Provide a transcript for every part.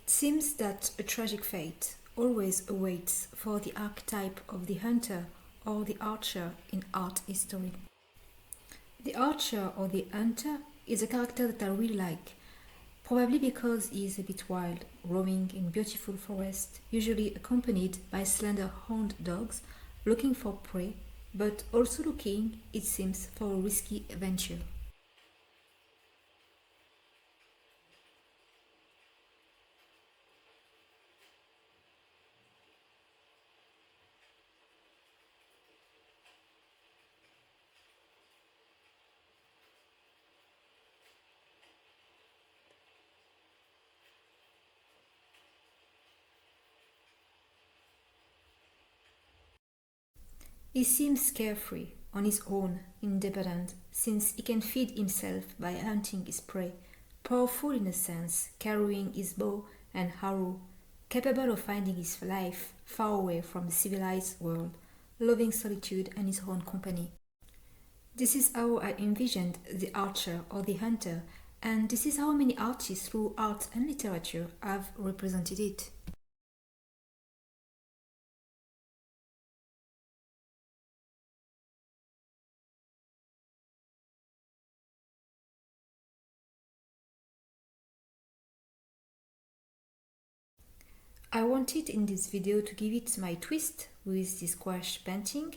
It seems that a tragic fate always awaits for the archetype of the hunter or the archer in art history. The archer or the hunter is a character that I really like, probably because he is a bit wild, roaming in beautiful forests, usually accompanied by slender horned dogs looking for prey, but also looking, it seems, for a risky adventure. He seems carefree, on his own, independent, since he can feed himself by hunting his prey, powerful in a sense, carrying his bow and arrow, capable of finding his life far away from the civilized world, loving solitude and his own company. This is how I envisioned the archer or the hunter, and this is how many artists through art and literature have represented it. I wanted in this video to give it my twist with this gouache painting,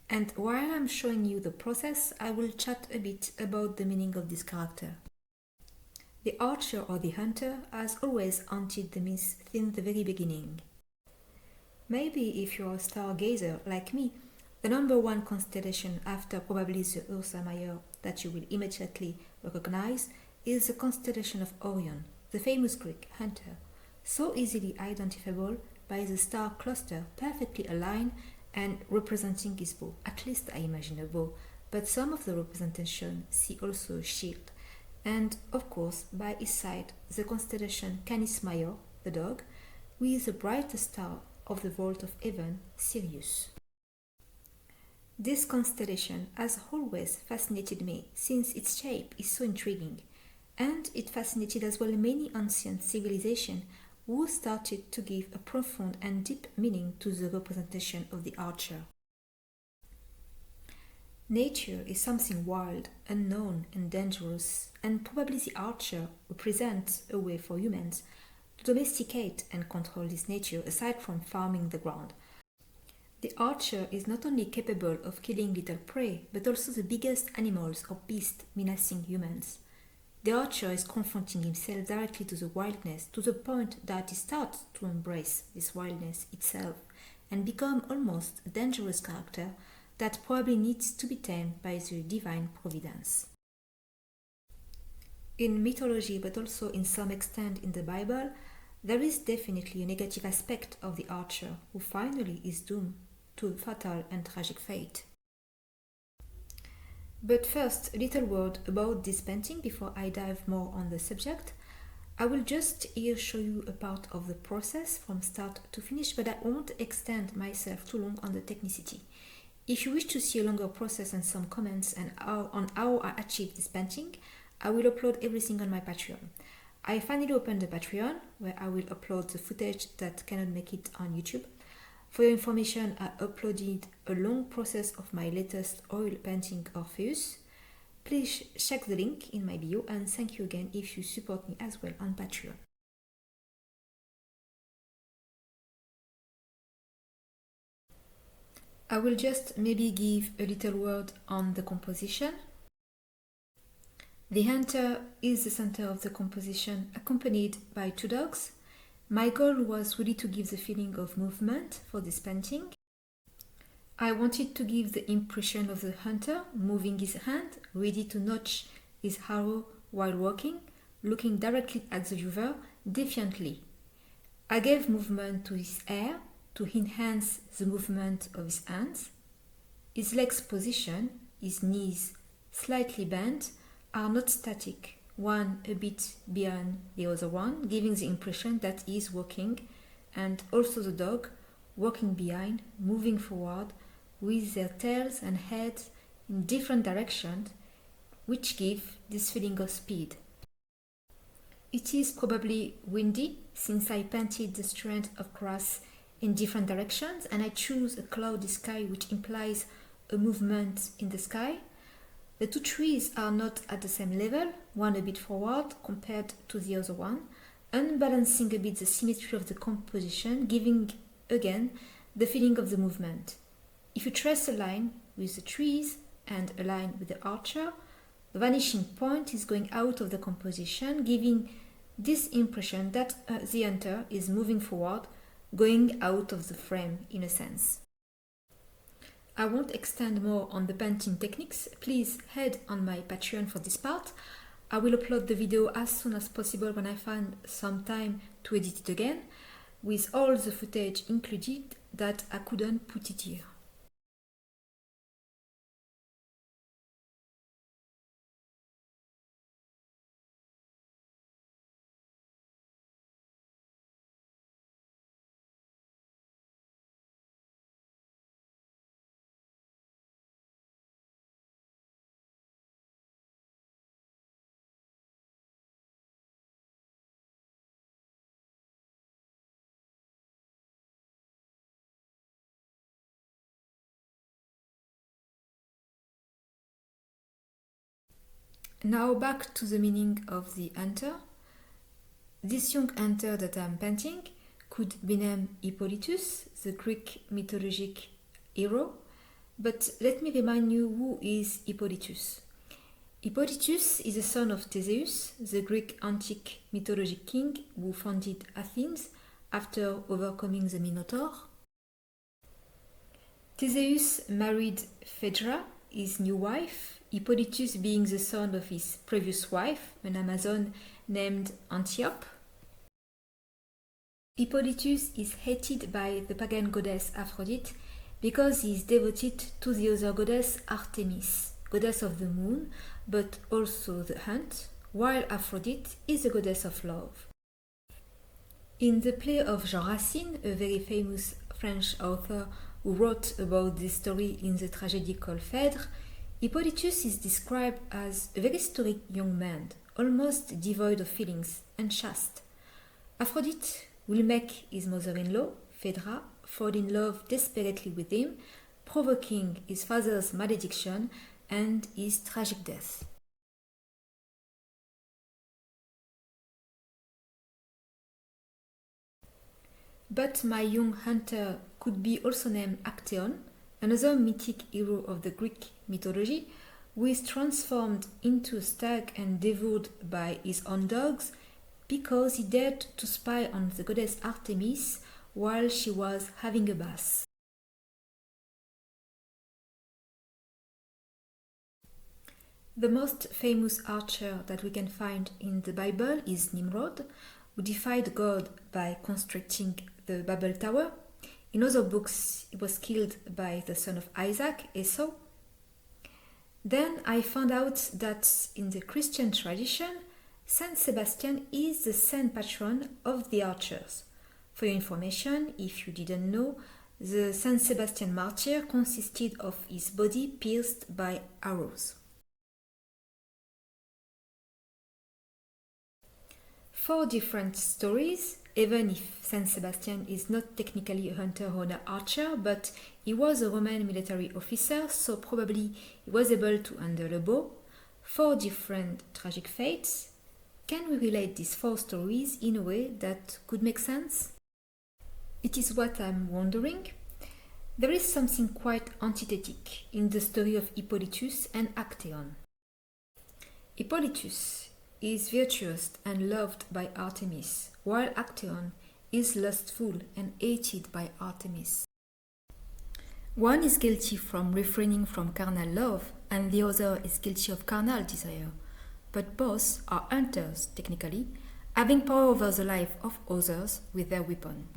and while I'm showing you the process, I will chat a bit about the meaning of this character. The archer or the hunter has always haunted the myth since the very beginning. Maybe if you're a stargazer like me, the number one constellation after probably the Ursa Major that you will immediately recognize is the constellation of Orion, the famous Greek hunter, so easily identifiable by the star cluster perfectly aligned and representing his bow. At least I imagine a bow, but some of the representation see also a shield. And of course, by his side, the constellation Canis Major, the dog, with the brightest star of the vault of heaven, Sirius. This constellation has always fascinated me since its shape is so intriguing, and it fascinated as well many ancient civilizations who started to give a profound and deep meaning to the representation of the archer. Nature is something wild, unknown, and dangerous, and probably the archer represents a way for humans to domesticate and control this nature aside from farming the ground. The archer is not only capable of killing little prey, but also the biggest animals or beasts menacing humans. The archer is confronting himself directly to the wildness to the point that he starts to embrace this wildness itself and become almost a dangerous character that probably needs to be tamed by the divine providence. In mythology, but also in some extent in the Bible, there is definitely a negative aspect of the archer who finally is doomed to a fatal and tragic fate. But first, a little word about this painting before I dive more on the subject. I will just here show you a part of the process from start to finish, but I won't extend myself too long on the technicity. If you wish to see a longer process and some comments on how I achieved this painting, I will upload everything on my Patreon. I finally opened the Patreon where I will upload the footage that cannot make it on YouTube. For your information, I uploaded a long process of my latest oil painting Orpheus. Please check the link in my bio, and thank you again if you support me as well on Patreon. I will just maybe give a little word on the composition. The hunter is the center of the composition, accompanied by two dogs. My goal was really to give the feeling of movement for this painting. I wanted to give the impression of the hunter moving his hand, ready to notch his arrow while walking, looking directly at the viewer, defiantly. I gave movement to his hair to enhance the movement of his hands. His legs position, his knees slightly bent, are not static, one a bit behind the other one, giving the impression that he is walking, and also the dog walking behind, moving forward, with their tails and heads in different directions, which give this feeling of speed. It is probably windy since I painted the strand of grass in different directions and I choose a cloudy sky which implies a movement in the sky. The two trees are not at the same level, one a bit forward compared to the other one, unbalancing a bit the symmetry of the composition, giving again the feeling of the movement. If you trace a line with the trees and a line with the archer, the vanishing point is going out of the composition, giving this impression that the hunter is moving forward, going out of the frame in a sense. I won't extend more on the painting techniques. Please head on my Patreon for this part. I will upload the video as soon as possible when I find some time to edit it again, with all the footage included that I couldn't put it here. Now back to the meaning of the hunter. This young hunter that I'm painting could be named Hippolytus, the Greek mythologic hero. But let me remind you who is Hippolytus. Hippolytus is the son of Theseus, the Greek antique mythologic king who founded Athens after overcoming the Minotaur. Theseus married Phaedra, his new wife, Hippolytus being the son of his previous wife, an Amazon named Antiope. Hippolytus is hated by the pagan goddess Aphrodite because he is devoted to the other goddess Artemis, goddess of the moon, but also the hunt, while Aphrodite is the goddess of love. In the play of Jean Racine, a very famous French author who wrote about this story in the tragedy called Phèdre, Hippolytus is described as a very stoic young man, almost devoid of feelings and chaste. Aphrodite will make his mother-in-law, Phaedra, fall in love desperately with him, provoking his father's malediction and his tragic death. But my young hunter could be also named Acteon, another mythic hero of the Greek mythology, who is transformed into a stag and devoured by his own dogs because he dared to spy on the goddess Artemis while she was having a bath. The most famous archer that we can find in the Bible is Nimrod, who defied God by constructing the Babel Tower. In other books, he was killed by the son of Isaac, Esau. Then I found out that in the Christian tradition, Saint Sebastian is the saint patron of the archers. For your information, if you didn't know, the Saint Sebastian martyr consisted of his body pierced by arrows. Four different stories, even if Saint Sebastian is not technically a hunter or an archer, but he was a Roman military officer, so probably he was able to handle a bow. Four different tragic fates. Can we relate these four stories in a way that could make sense? It is what I'm wondering. There is something quite antithetic in the story of Hippolytus and Acteon. Hippolytus is virtuous and loved by Artemis, while Acteon is lustful and hated by Artemis. One is guilty from refraining from carnal love, and the other is guilty of carnal desire. But both are hunters, technically, having power over the life of others with their weapon.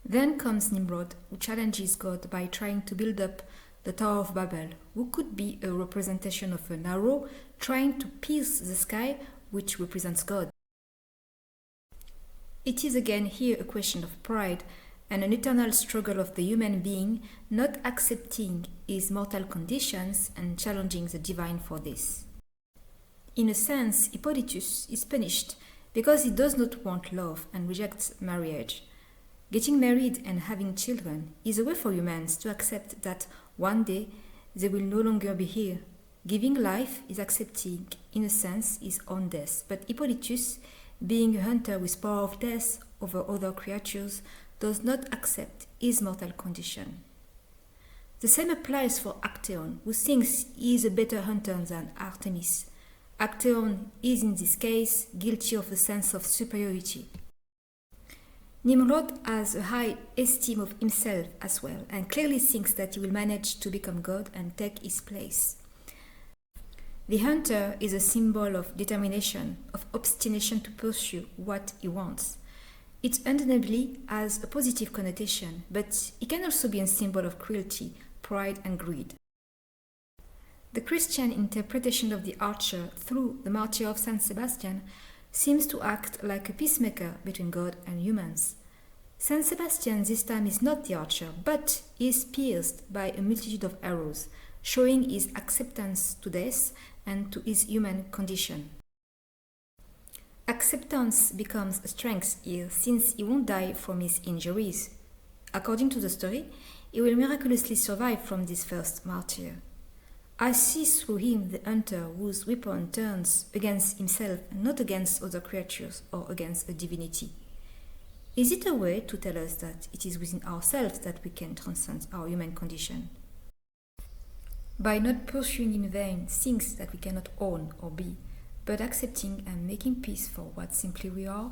Then comes Nimrod, who challenges God by trying to build up the Tower of Babel, who could be a representation of an arrow trying to pierce the sky, which represents God. It is again here a question of pride, and an eternal struggle of the human being not accepting his mortal conditions and challenging the divine for this. In a sense, Hippolytus is punished because he does not want love and rejects marriage. Getting married and having children is a way for humans to accept that one day they will no longer be here. Giving life is accepting, in a sense, his own death, but Hippolytus, being a hunter with power of death over other creatures, does not accept his mortal condition. The same applies for Acteon, who thinks he is a better hunter than Artemis. Acteon is in this case guilty of a sense of superiority. Nimrod has a high esteem of himself as well, and clearly thinks that he will manage to become God and take his place. The hunter is a symbol of determination, of obstination to pursue what he wants. It undeniably has a positive connotation, but it can also be a symbol of cruelty, pride and greed. The Christian interpretation of the archer through the martyr of Saint Sebastian seems to act like a peacemaker between God and humans. Saint Sebastian this time is not the archer, but is pierced by a multitude of arrows, showing his acceptance to death and to his human condition. Acceptance becomes a strength here, since he won't die from his injuries. According to the story, he will miraculously survive from this first martyr. I see through him the hunter whose weapon turns against himself and not against other creatures or against a divinity. Is it a way to tell us that it is within ourselves that we can transcend our human condition? By not pursuing in vain things that we cannot own or be, but accepting and making peace for what simply we are?